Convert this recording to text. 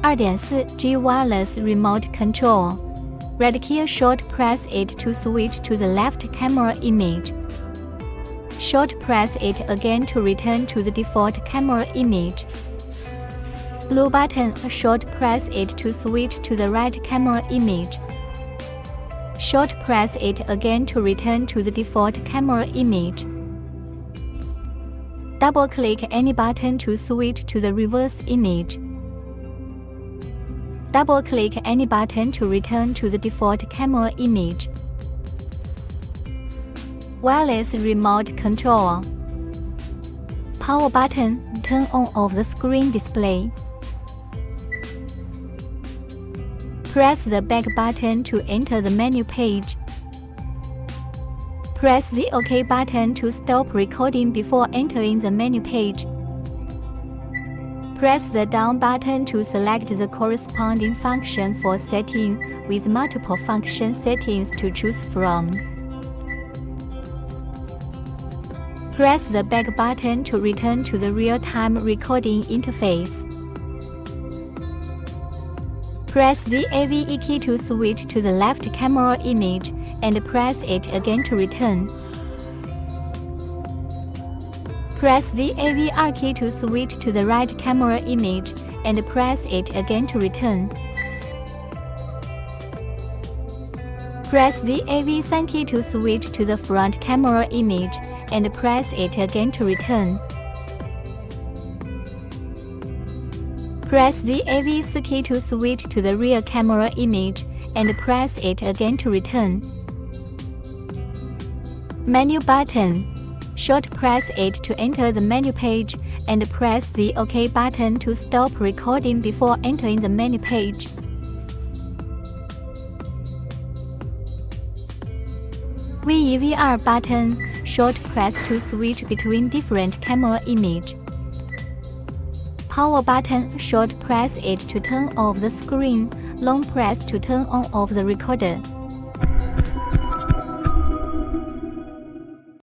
2.4G wireless remote control. Right key short press it to switch to the left camera image. Short press it again to return to the default camera image. Blue button, short press it to switch to the right camera image. Short press it again to return to the default camera image. Double-click any button to switch to the reverse image. Double-click any button to return to the default camera image. Wireless remote control. Power button, turn on off the screen display. Press the back button to enter the menu page. Press the OK button to stop recording before entering the menu page. Press the down button to select the corresponding function for setting, with multiple function settings to choose from. Press the back button to return to the real-time recording interface. Press the AV key to switch to the left camera image, and press it again to return. Press the AV key to switch to the right camera image, and press it again to return. Press the AV key to switch to the front camera image, and press it again to return. Press the V-SYS key to switch to the rear camera image, and press it again to return. Menu button. Short press it to enter the menu page, and press the OK button to stop recording before entering the menu page. VEVR button. Short press to switch between different camera image. Power button. Short press it to turn off the screen, long press to turn on off the recorder.